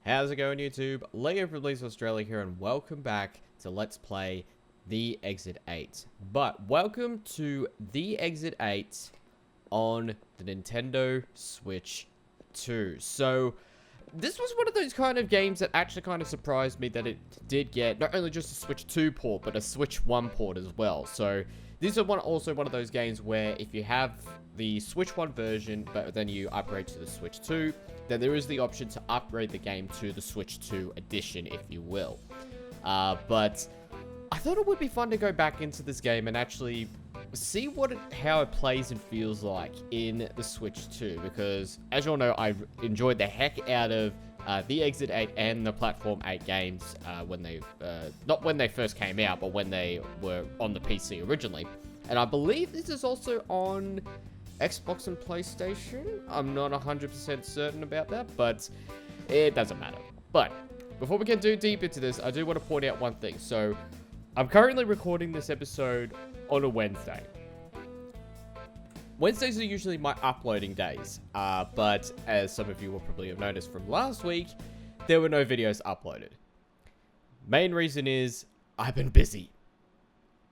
How's it going, YouTube? Lego from Leeds Australia here, and welcome back to Let's Play The Exit 8. But welcome to The Exit 8 on the Nintendo Switch 2. So, this was one of those kind of games that actually kind of surprised me that it did get not only just a Switch 2 port, but a Switch 1 port as well. So, this is also one of those games where if you have the Switch 1 version, but then you upgrade to the Switch 2, then there is the option to upgrade the game to the Switch 2 edition, if you will. But I thought it would be fun to go back into this game and actually see how it plays and feels like in the Switch 2, because as you all know, I enjoyed the heck out of the Exit 8 and the Platform 8 games when they, not when they first came out, but when they were on the PC originally. And I believe this is also on Xbox and PlayStation. I'm not 100% certain about that, but it doesn't matter. But before we get too deep into this, I do want to point out one thing. So I'm currently recording this episode on a Wednesday. Wednesdays are usually my uploading days, but as some of you will probably have noticed from last week, there were no videos uploaded. Main reason is I've been busy.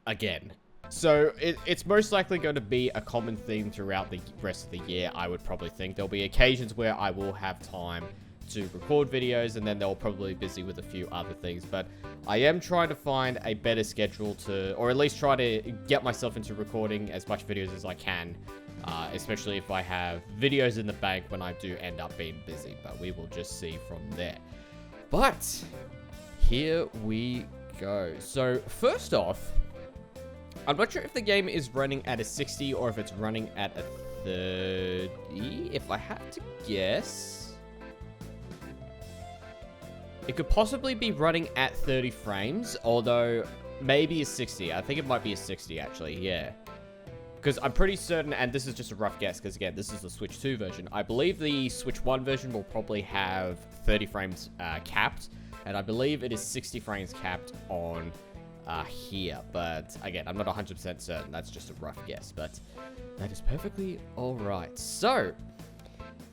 Again. So it's most likely going to be a common theme throughout the rest of the year, I would probably think. There'll be occasions where I will have time to record videos, and then they'll probably be busy with a few other things. But I am trying to find a better schedule or at least try to get myself into recording as much videos as I can, especially if I have videos in the bank when I do end up being busy. But we will just see from there. But here we go. So first off, I'm not sure if the game is running at a 60 or if it's running at a 30. If I had to guess, it could possibly be running at 30 frames, although maybe a 60. I think it might be a 60 actually, yeah. Because I'm pretty certain, and this is just a rough guess, because again, this is the Switch 2 version. I believe the Switch 1 version will probably have 30 frames capped, and I believe it is 60 frames capped on here, but again, I'm not 100% certain. That's just a rough guess, but that is perfectly alright. So,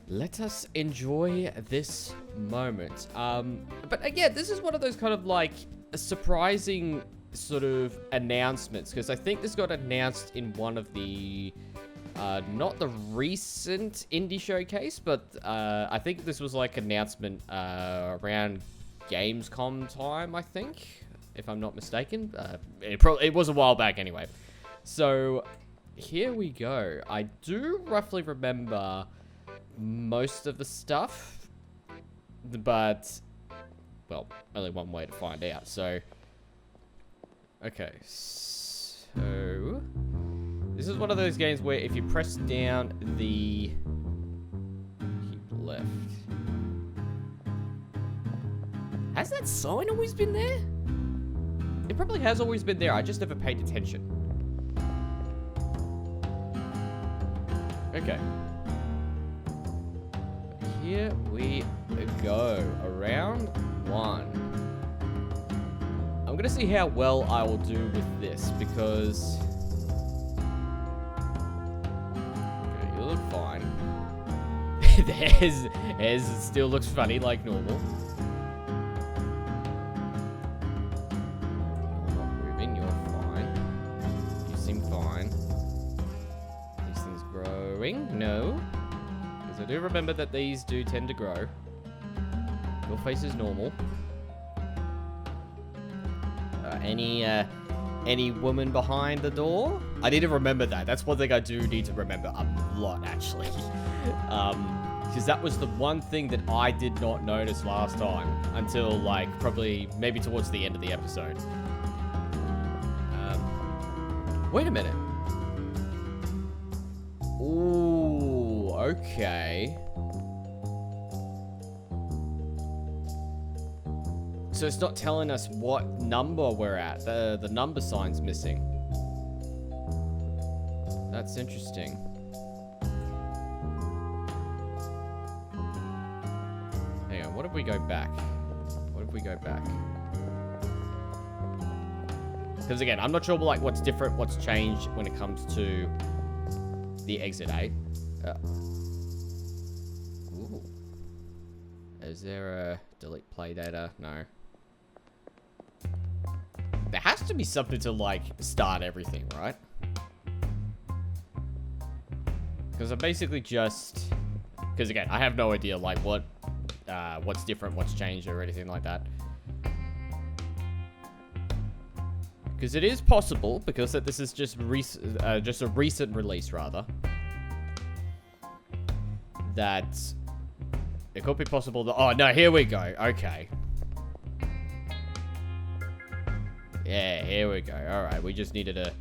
let us enjoy this moment. But again, this is one of those kind of like surprising sort of announcements, because I think this got announced in one of the not the recent indie showcase, but I think this was like announcement around Gamescom time, I think, if I'm not mistaken. It was a while back anyway. So, here we go. I do roughly remember most of the stuff, but, well, only one way to find out. So, okay. So, this is one of those games where if you press down the keep left. Has that sign always been there? It probably has always been there, I just never paid attention. Okay. Here we go. Round 1. I'm gonna see how well I will do with this, because okay, you look fine. Theirs still looks funny like normal. No, because I do remember that these do tend to grow. Your face is normal. Any woman behind the door? I need to remember that. That's one thing I do need to remember a lot, actually. Because that was the one thing that I did not notice last time until like probably maybe towards the end of the episode. Wait a minute. Ooh, okay. So it's not telling us what number we're at. The number sign's missing. That's interesting. Hang on, what if we go back? What if we go back? Because again, I'm not sure like what's different, what's changed when it comes to the Exit 8. Ooh. Is there a Delete play data. No. There has to be something to, like, start everything, right? Because I basically just... Because, again, I have no idea, like, what's different, what's changed, or anything like that. Because it is possible, because this is just a recent release, rather, that it could be possible that... Oh, no, here we go. Okay. Yeah, here we go. Alright, we just needed a...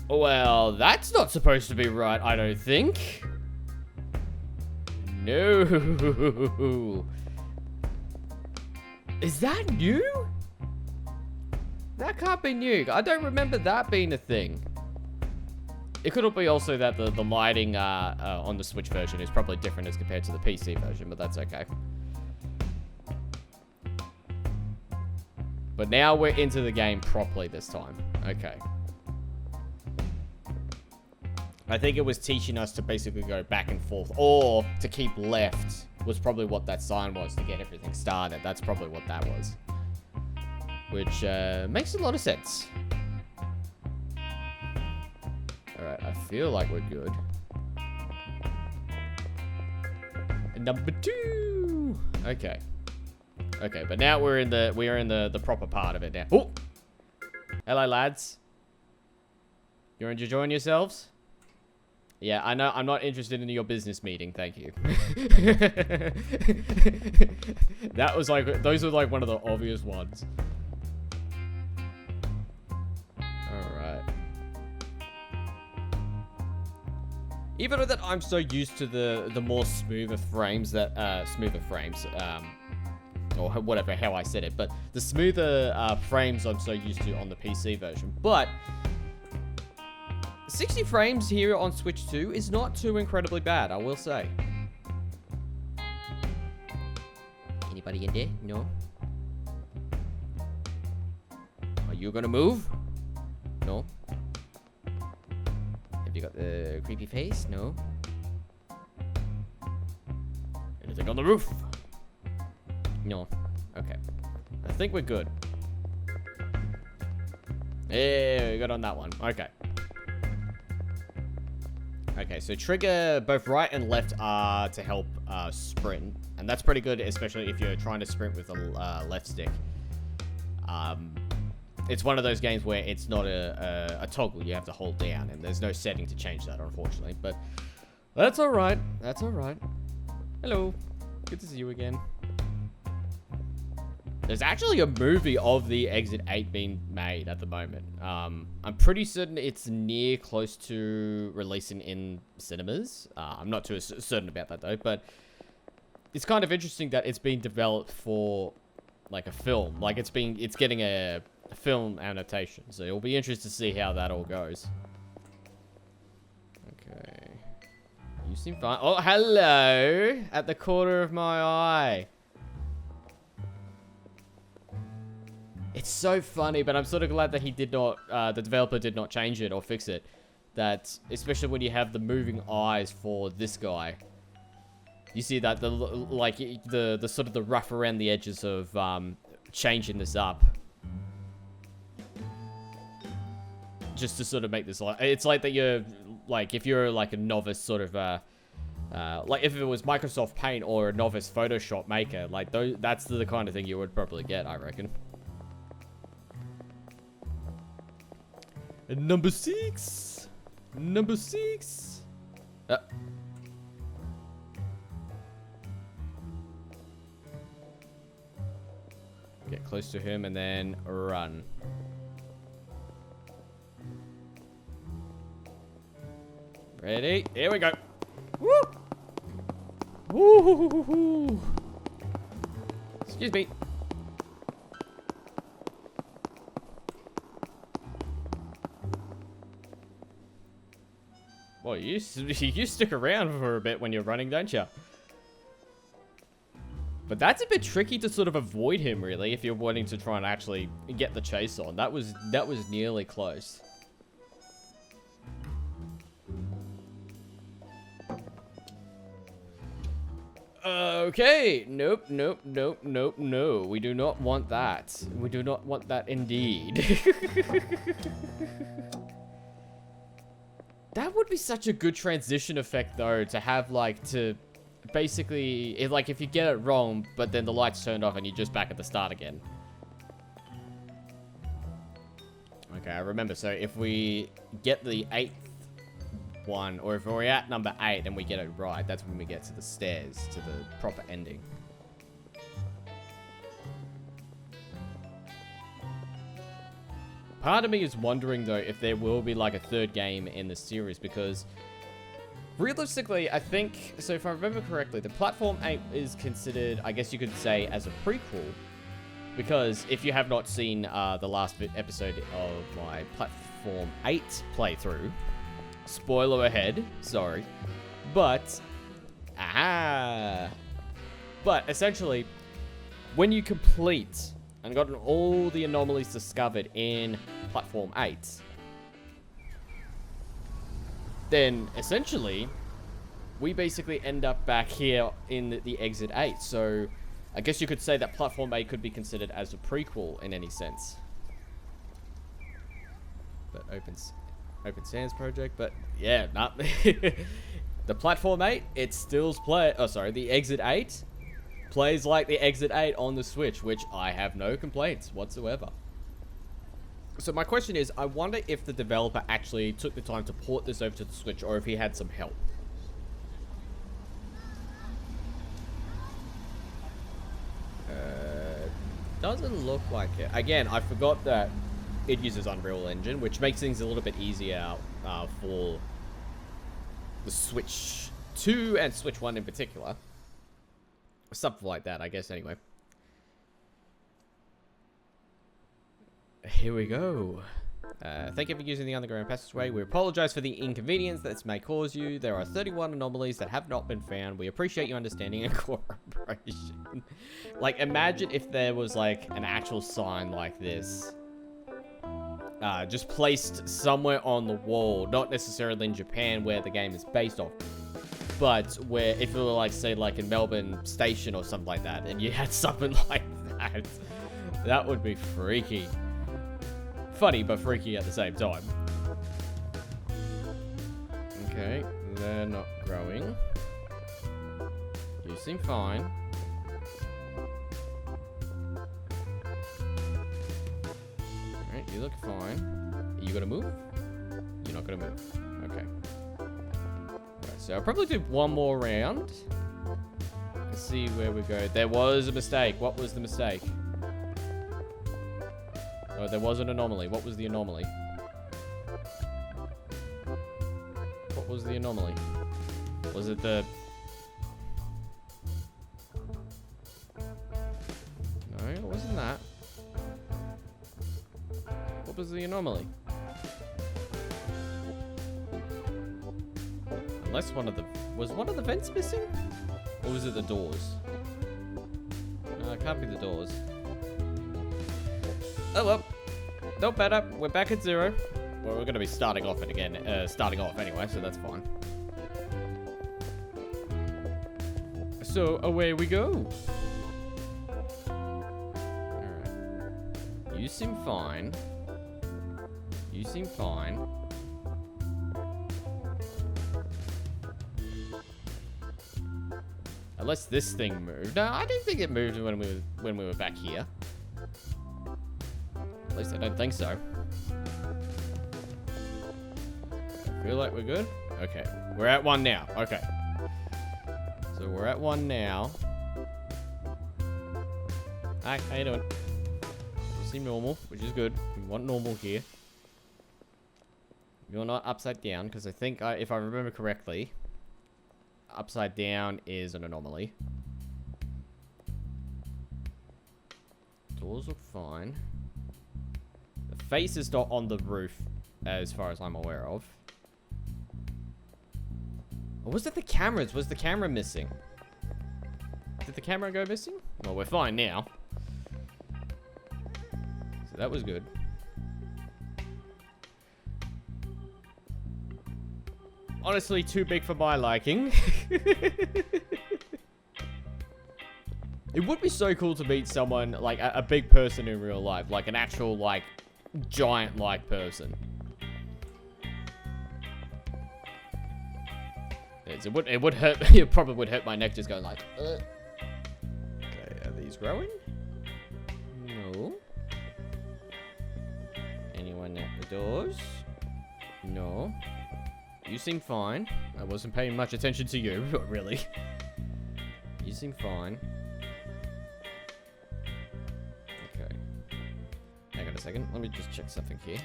Well, that's not supposed to be right, I don't think. No. Is that new? That can't be new. I don't remember that being a thing. It could be also that the lighting on the Switch version is probably different as compared to the PC version, but that's okay. But now we're into the game properly this time. Okay. I think it was teaching us to basically go back and forth, or to keep left was probably what that sign was to get everything started. That's probably what that was. Which makes a lot of sense. Alright, I feel like we're good. And number 2! Okay. Okay, but now we are in the proper part of it now. Oh! Hello, lads. You're enjoying yourselves? Yeah, I know. I'm not interested in your business meeting. Thank you. That was like... Those were like one of the obvious ones. Alright. Even though that I'm so used to the more smoother frames that... or whatever, how I said it. But the smoother frames I'm so used to on the PC version. But... 60 frames here on Switch 2 is not too incredibly bad, I will say. Anybody in there? No? Are you gonna move? No? Have you got the creepy face? No? Anything on the roof? No. Okay. I think we're good. Yeah, we got on that one. Okay. Okay, so trigger both right and left are to help sprint. And that's pretty good, especially if you're trying to sprint with the left stick. It's one of those games where it's not a toggle you have to hold down. And there's no setting to change that, unfortunately. But that's alright. That's alright. Hello. Good to see you again. There's actually a movie of the Exit 8 being made at the moment. I'm pretty certain it's near close to releasing in cinemas. I'm not too certain about that though, but it's kind of interesting that it's being developed for like a film. Like it's getting a film adaptation. So it'll be interesting to see how that all goes. Okay. You seem fine. Oh, hello! At the corner of my eye. It's so funny, but I'm sort of glad that he did not, the developer did not change it or fix it. That, especially when you have the moving eyes for this guy. You see that, the sort of the rough around the edges of, changing this up. Just to sort of make this, it's like that you're, like, if you're like a novice sort of, like if it was Microsoft Paint or a novice Photoshop maker, like, that's the kind of thing you would probably get, I reckon. And number 6. Number 6. Get close to him and then run. Ready? Here we go. Woo! Woo! Excuse me. Well, you stick around for a bit when you're running, don't you? But that's a bit tricky to sort of avoid him, really, if you're wanting to try and actually get the chase on. That was nearly close. Okay. Nope, nope, nope, nope, no. We do not want that. We do not want that indeed. That would be such a good transition effect, though, to have, like, to basically, if you get it wrong, but then the lights turned off and you're just back at the start again. Okay, I remember. So if we get the 8th one, or if we're at number 8 and we get it right, that's when we get to the stairs, to the proper ending. Part of me is wondering, though, if there will be, like, a 3rd game in the series, because realistically, I think, so if I remember correctly, the Platform 8 is considered, I guess you could say, as a prequel, because if you have not seen the last episode of my Platform 8 playthrough, spoiler ahead, sorry, but, but essentially, when you complete and gotten all the anomalies discovered in Platform 8, then essentially, we basically end up back here in the Exit 8. So, I guess you could say that Platform 8 could be considered as a prequel in any sense. But Open Sands project, but yeah, not the Platform 8, it still the Exit 8 plays like the Exit 8 on the Switch, which I have no complaints whatsoever. So my question is, I wonder if the developer actually took the time to port this over to the Switch, or if he had some help. Doesn't look like it. Again, I forgot that it uses Unreal Engine, which makes things a little bit easier for the Switch 2 and Switch 1 in particular. Something like that, I guess, anyway. Here we go. Thank you for using the underground passageway. We apologize for the inconvenience this may cause you. There are 31 anomalies that have not been found. We appreciate your understanding and cooperation. Like, imagine if there was, like, an actual sign like this. Just placed somewhere on the wall. Not necessarily in Japan, where the game is based off. But where, if it were, like, say, like in Melbourne Station or something like that, and you had something like that, that would be freaky. Funny, but freaky at the same time. Okay, they're not growing. You seem fine. Alright, you look fine. Are you gonna move? You're not gonna move. Okay. Alright, so I'll probably do one more round. Let's see where we go. There was a mistake. What was the mistake? Oh, there was an anomaly. What was the anomaly? What was the anomaly? Was it the... No, it wasn't that. What was the anomaly? Unless one of the... Was one of the vents missing? Or was it the doors? No, it can't be the doors. Oh well. No better. We're back at 0. Well, we're going to be starting off it again. Starting off anyway, so that's fine. So, away we go. Alright. You seem fine. You seem fine. Unless this thing moved. No, I didn't think it moved when we were back here. At least I don't think so. I feel like we're good. Okay, we're at 1 now. Okay. So we're at 1 now. Hi, how you doing? You seem normal, which is good. We want normal here. You're not upside down, because I think, if I remember correctly, upside down is an anomaly. Doors look fine. The face is not on the roof, as far as I'm aware of. Or was it the cameras? Was the camera missing? Did the camera go missing? Well, we're fine now. So that was good. Honestly, too big for my liking. It would be so cool to meet someone, like, a big person in real life. Like, an actual, like, giant-like person. Yes, it would hurt, it probably would hurt my neck just going like, Okay, are these growing? No. Anyone at the doors? No. You seem fine. I wasn't paying much attention to you, but really. You seem fine. Okay. Hang on a second. Let me just check something here.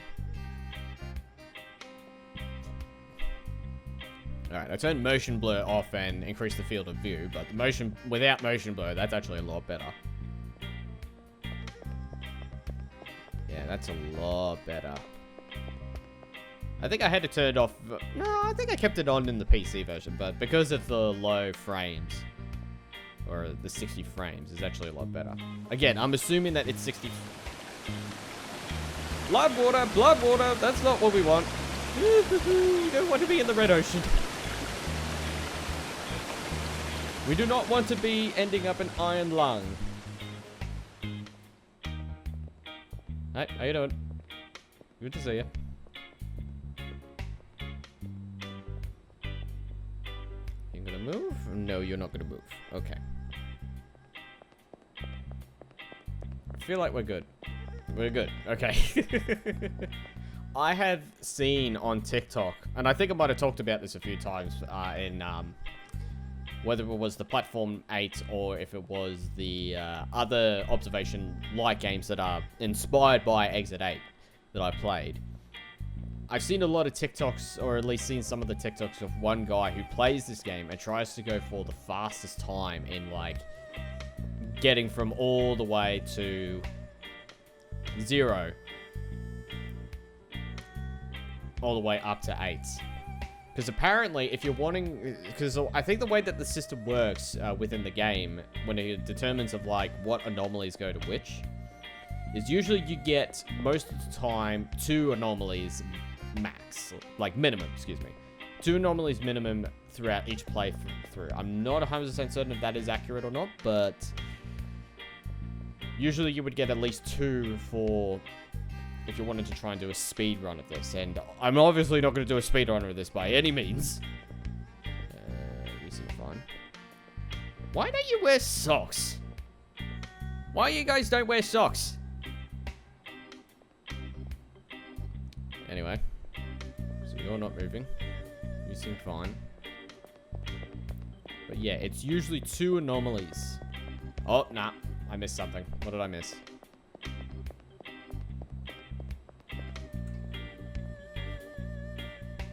Alright, I turned motion blur off and increased the field of view, but the motion, without motion blur, that's actually a lot better. Yeah, that's a lot better. I think I had to turn it off. No, I think I kept it on in the PC version, but because of the low frames, or the 60 frames, it's actually a lot better. Again, I'm assuming that it's 60. Blood water, that's not what we want. We don't want to be in the red ocean. We do not want to be ending up in Iron Lung. Hi, how you doing? Good to see you. You gonna move? No, you're not gonna move. Okay. I feel like we're good. We're good. Okay. I have seen on TikTok, and I think I might have talked about this a few times in whether it was the Platform 8 or if it was the other observation-like games that are inspired by Exit 8 that I played. I've seen a lot of TikToks, or at least seen some of the TikToks of one guy who plays this game and tries to go for the fastest time in, like, getting from all the way to 0 all the way up to 8. Because apparently, if you're wanting... Because I think the way that the system works within the game, when it determines of, like, what anomalies go to which, is usually you get, most of the time, 2 anomalies max. Like, minimum, excuse me. 2 anomalies minimum throughout each playthrough. I'm not 100% certain if that is accurate or not, but... Usually you would get at least 2 for... if you wanted to try and do a speed run of this. And I'm obviously not going to do a speed run of this by any means. You seem fine. Why don't you wear socks? Why you guys don't wear socks? Anyway. So you're not moving. You seem fine. But yeah, it's usually 2 anomalies. Oh, nah. I missed something. What did I miss?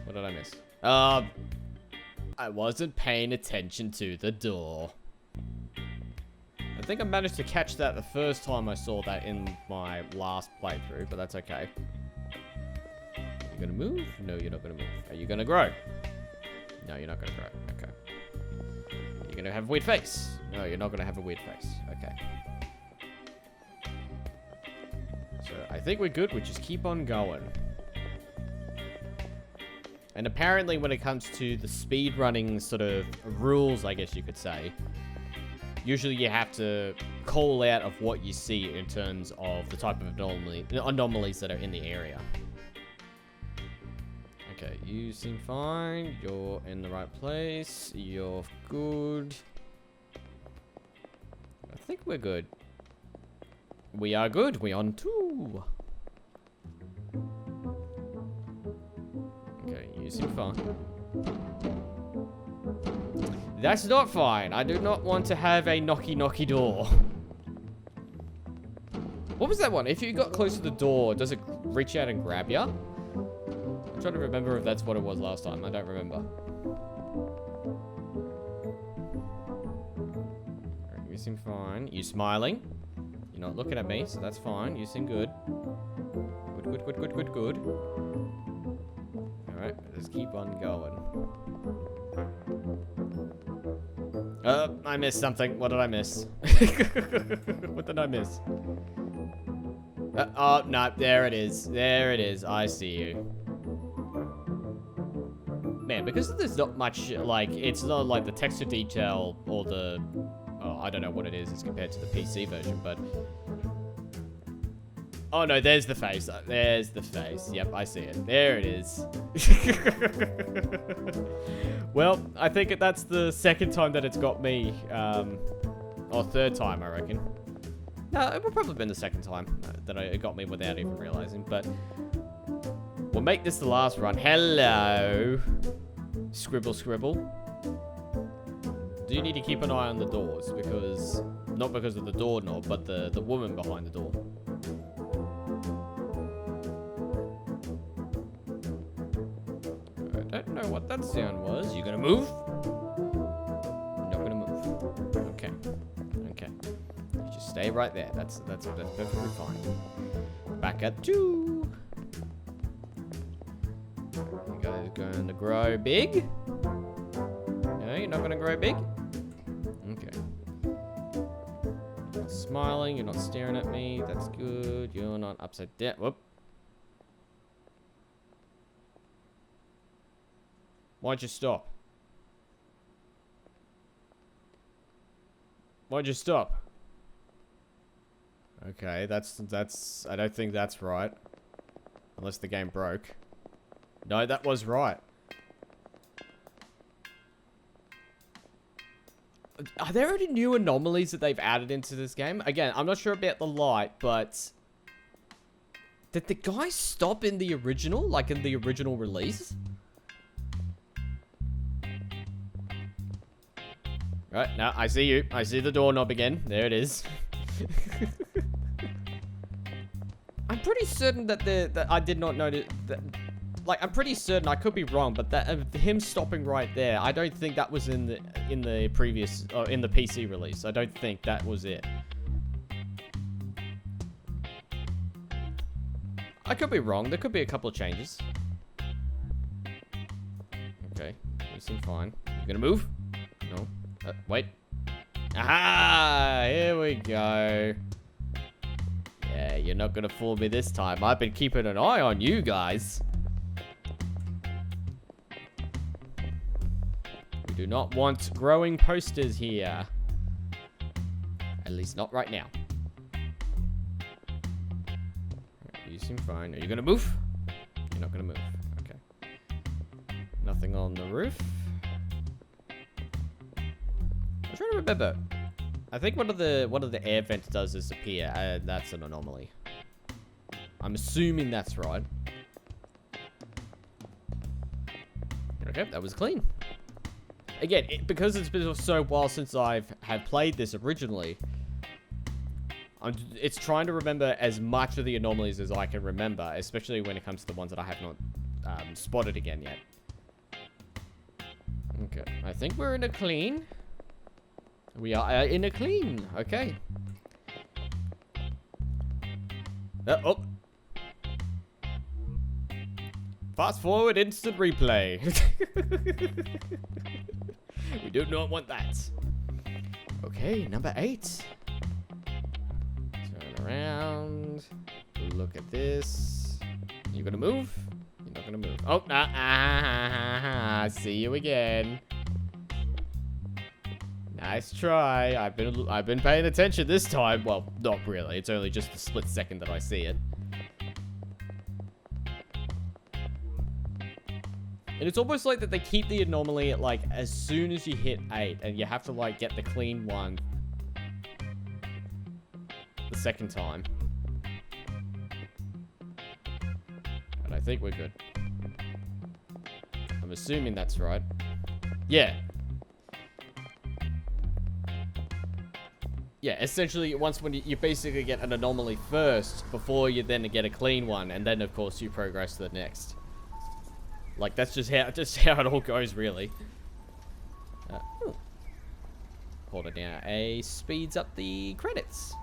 What did I miss? I wasn't paying attention to the door. I think I managed to catch that the first time I saw that in my last playthrough, but that's okay. You gonna move? No, you're not gonna move. Are you gonna grow? No, you're not gonna grow. Okay. You're gonna have a weird face? No, you're not gonna have a weird face. Okay. So, I think we're good. We just keep on going. And apparently when it comes to the speedrunning sort of rules, I guess you could say, usually you have to call out of what you see in terms of the type of anomalies that are in the area. Okay, you seem fine. You're in the right place. You're good. I think we're good. We are good. We're on 2. Okay, you seem fine. That's not fine. I do not want to have a knocky door. What was that one? If you got close to the door, does it reach out and grab you? I'm trying to remember if that's what it was last time. I don't remember. Alright, you seem fine. You smiling? You're not looking at me, so that's fine. You seem good. Good. Alright, let's keep on going. I missed something. What did I miss? What did I miss? Oh, no, there it is. There it is. I see you. Man, because there's not much, like, it's not like the texture detail or the... Oh, I don't know what it is as compared to the PC version, but... Oh no, there's the face. There's the face. Yep, I see it. There it is. Well, I think that's the second time that it's got me. Or third time, I reckon. No, it would probably have been the second time that it got me without even realizing, but... We'll make this the last run. Hello. Scribble, scribble. Do you need to keep an eye on the doors? Because... Not because of the doorknob, but the woman behind the door. I don't know what that sound was. You gonna move? Not gonna move. Okay. Okay. Just stay right there. That's perfectly fine. Back at 2. You guys going to grow big? No, you're not gonna grow big? Okay. You're not smiling, you're not staring at me. That's good. You're not upside down. Whoop. Why'd you stop? Why'd you stop? Okay, that's... I don't think that's right. Unless the game broke. No, that was right. Are there any new anomalies that they've added into this game? Again, I'm not sure about the light, but... Did the guy stop in the original? Like in the original release? Right, now I see you. I see the doorknob again. There it is. I'm pretty certain that I did not notice that. Like, I'm pretty certain, I could be wrong, but that him stopping right there, I don't think that was in the previous in the PC release. I don't think that was it. I could be wrong. There could be a couple of changes. Okay, you seem fine. You gonna move? No. Wait. Aha! Here we go. Yeah, you're not gonna fool me this time. I've been keeping an eye on you guys. We do not want growing posters here. At least not right now. You seem fine. Are you gonna move? You're not gonna move. Okay. Nothing on the roof. I'm trying to remember. I think one of the air vents does disappear. That's an anomaly. I'm assuming that's right. Okay, that was clean. Again, because it's been so while since have played this originally, it's trying to remember as much of the anomalies as I can remember, especially when it comes to the ones that I have not spotted again yet. Okay, I think we're in a clean. We are in a clean. Okay. Oh. Fast forward, instant replay. We do not want that. Okay, number 8. Turn around. Look at this. You gonna move? You're not gonna move. Oh, I see you again. Nice try. I've been paying attention this time. Well, not really. It's only just a split second that I see it. And it's almost like that they keep the anomaly at, like, as soon as you hit 8, and you have to, like, get the clean one the second time. But I think we're good. I'm assuming that's right. Yeah. Yeah, essentially, when you basically get an anomaly first, before you then get a clean one, and then, of course, you progress to the next. Like, that's just how it all goes, really. Hold it down. A speeds up the credits.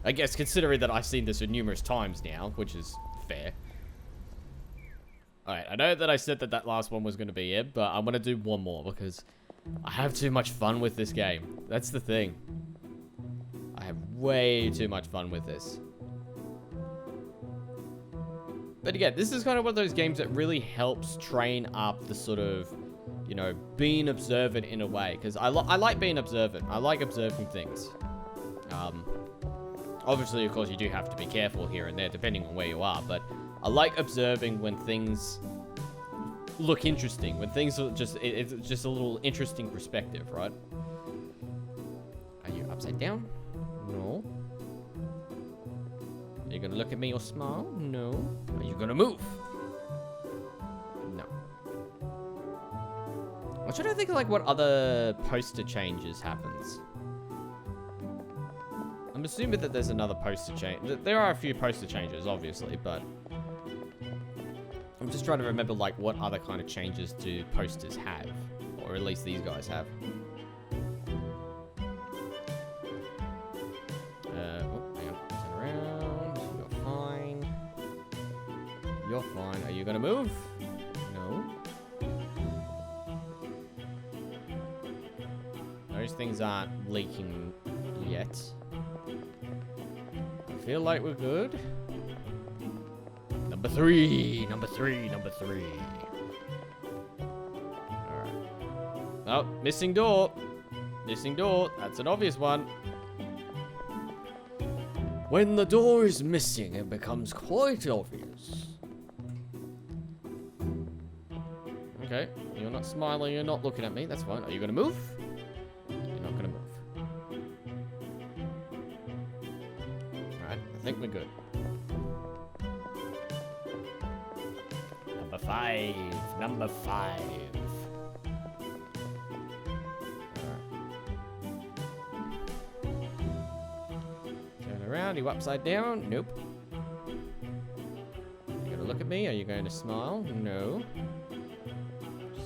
I guess, considering that I've seen this numerous times now, which is fair. Alright, I know that I said that last one was going to be it, but I'm going to do one more, because I have too much fun with this game. That's the thing. I have way too much fun with this. But again, this is kind of one of those games that really helps train up the sort of, you know, being observant in a way. Because I like being observant. I like observing things. Obviously, of course, you do have to be careful here and there, depending on where you are. But I like observing when things look interesting. When things are just, it's just a little interesting perspective, right? Are you upside down? No. Are you gonna look at me or smile? No. Are you gonna move? No. I'm trying to think of like what other poster changes happens. I'm assuming that there's another poster change. There are a few poster changes, obviously, but I'm just trying to remember like what other kind of changes do posters have, or at least these guys have. You're fine. Are you gonna move? No. Those things aren't leaking yet. I feel like we're good. Number three. Alright. Oh, missing door. Missing door. That's an obvious one. When the door is missing, it becomes quite obvious. Okay, you're not smiling, you're not looking at me, that's fine. Are you gonna move? You're not gonna move. Alright, I think we're good. Number 5. Number 5. Alright. Turn around, you upside down? Nope. You gonna look at me? Are you going to smile? No.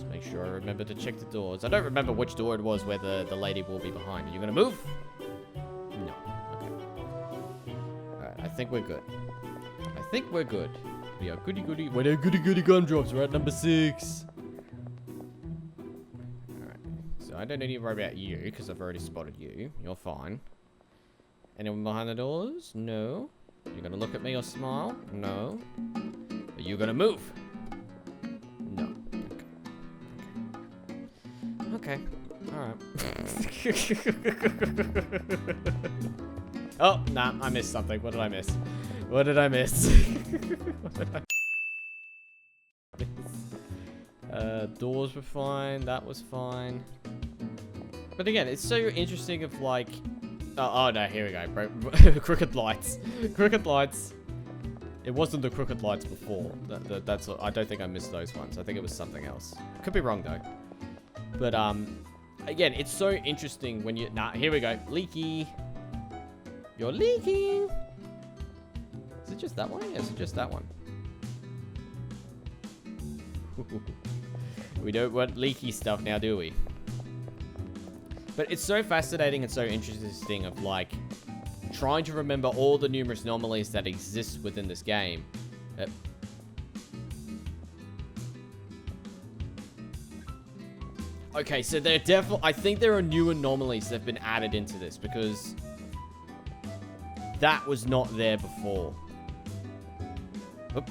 Make sure I remember to check the doors. I don't remember which door it was where the lady will be behind. Are you gonna move? No. Okay. Alright, I think we're good. I think we're good. We are goody goody. We're goody goody gumdrops. We're at number 6. Alright. So I don't need to worry about you because I've already spotted you. You're fine. Anyone behind the doors? No. Are you gonna look at me or smile? No. Are you gonna move? No. Okay. Alright. Oh, nah, I missed something. What did I miss? What did I miss? What did I miss? Doors were fine. That was fine. But again, it's so interesting of like... Oh no, here we go, bro. Crooked lights. Crooked lights. It wasn't the crooked lights before. That's. I don't think I missed those ones. I think it was something else. Could be wrong though. But again, it's so interesting when you. Nah, here we go. Leaky. You're leaking. Is it just that one? Yes, it's just that one. We don't want leaky stuff now, do we? But it's so fascinating and so interesting of like trying to remember all the numerous anomalies that exist within this game. Okay, so there definitely, I think there are new anomalies that have been added into this because that was not there before. Oop.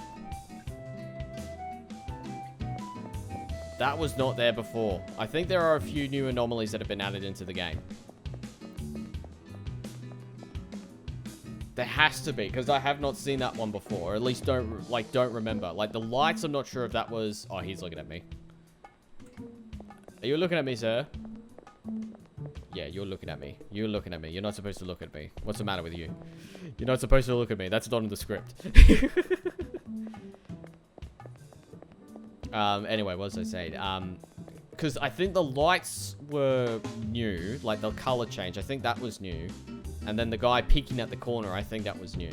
That was not there before. I think there are a few new anomalies that have been added into the game. There has to be, because I have not seen that one before, or at least don't remember. Like, the lights, I'm not sure if that was... Oh, he's looking at me. Are you looking at me, sir? Yeah, you're looking at me. You're looking at me. You're not supposed to look at me. What's the matter with you? You're not supposed to look at me. That's not in the script. Anyway, what was I saying? Because I think the lights were new, like the color change. I think that was new. And then the guy peeking at the corner, I think that was new.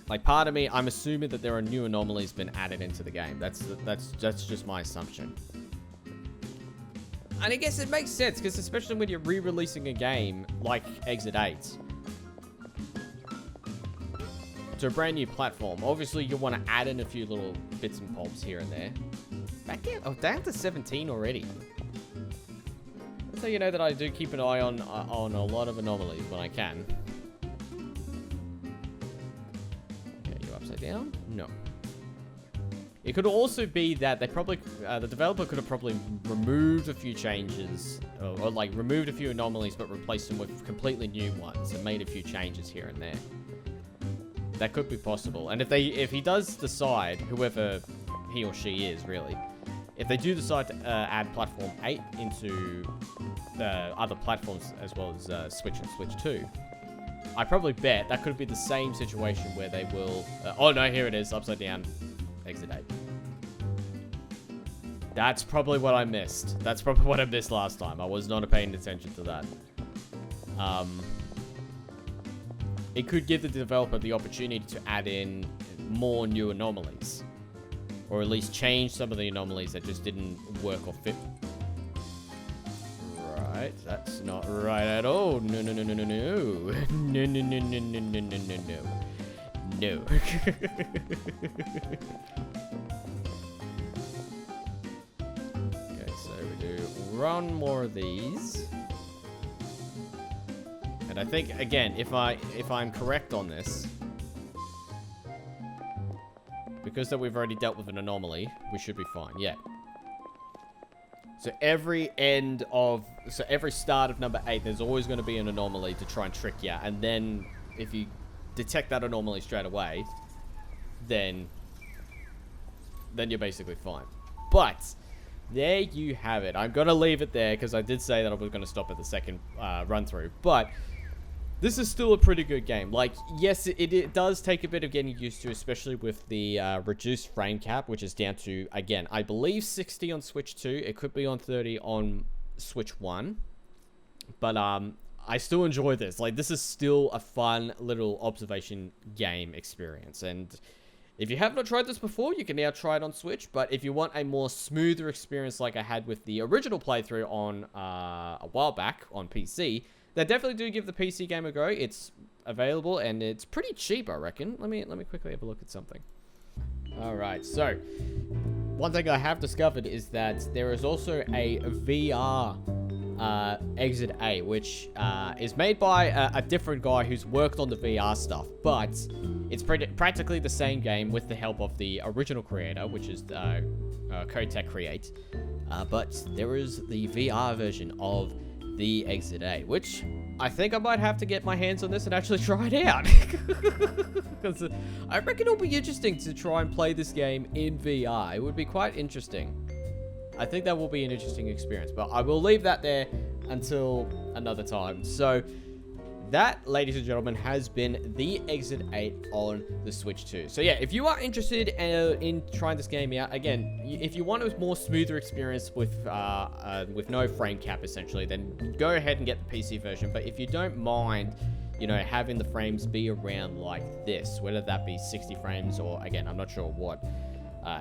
Like, part of me, I'm assuming that there are new anomalies been added into the game. That's just my assumption. And I guess it makes sense, because especially when you're re-releasing a game like Exit 8 to a brand new platform, obviously you want to add in a few little bits and bobs here and there. Back in, oh, down to 17 already. So you know that I do keep an eye on a lot of anomalies when I can. Okay, you upside down? No. It could also be that they probably, the developer could have probably removed a few changes, or like removed a few anomalies, but replaced them with completely new ones and made a few changes here and there. That could be possible. And if he does decide, whoever he or she is, really, if they do decide to add Platform 8 into other platforms as well as Switch and Switch 2, I probably bet that could be the same situation where they will... oh no, here it is, upside down. Exit 8. That's probably what I missed. That's probably what I missed last time. I was not paying attention to that. It could give the developer the opportunity to add in more new anomalies. Or at least change some of the anomalies that just didn't work or fit. Right, that's not right at all. No, no, no, no, no, no. No, no, no, no, no, no, no, no, no. No. Okay, so we do run more of these. And I think, again, if I'm correct on this, because that we've already dealt with an anomaly, we should be fine. Yeah. So every start of number 8, there's always going to be an anomaly to try and trick you. And then if you detect that anomaly straight away, then you're basically fine. But there you have it. I'm going to leave it there because I did say that I was going to stop at the second run through. But this is still a pretty good game. Like, yes, it does take a bit of getting used to, especially with the reduced frame cap, which is down to, again, I believe 60 on Switch 2. It could be on 30 on Switch 1. But I still enjoy this. Like, this is still a fun little observation game experience. And if you have not tried this before, you can now try it on Switch. But if you want a more smoother experience like I had with the original playthrough on a while back on PC, they definitely do give the PC game a go. It's available and it's pretty cheap, I reckon. Let me quickly have a look at something. All right, so one thing I have discovered is that there is also a VR Exit 8, which is made by a different guy who's worked on the VR stuff, but it's practically the same game with the help of the original creator, which is Kotek Create. But there is the VR version of the Exit 8, which I think I might have to get my hands on this and actually try it out. Because I reckon it'll be interesting to try and play this game in VR. It would be quite interesting. I think that will be an interesting experience, but I will leave that there until another time. So that, ladies and gentlemen, has been the Exit 8 on the Switch 2. So yeah, if you are interested in trying this game out, again, if you want a more smoother experience with no frame cap, essentially, then go ahead and get the PC version. But if you don't mind, you know, having the frames be around like this, whether that be 60 frames or, again, I'm not sure what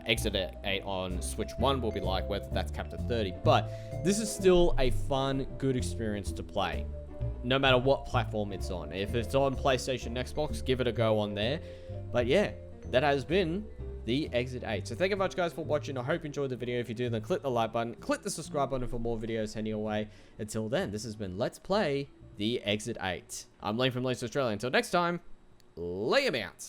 Exit 8 on Switch 1 will be like, whether that's capped at 30. But this is still a fun, good experience to play, no matter what platform it's on. If it's on PlayStation, Xbox, give it a go on there. But yeah, that has been the Exit 8. So thank you much, guys, for watching. I hope you enjoyed the video. If you do, then click the like button, click the subscribe button for more videos heading your way. Until then, this has been Let's Play the Exit 8. I'm Lane from Lace Australia. Until next time, lay 'em out.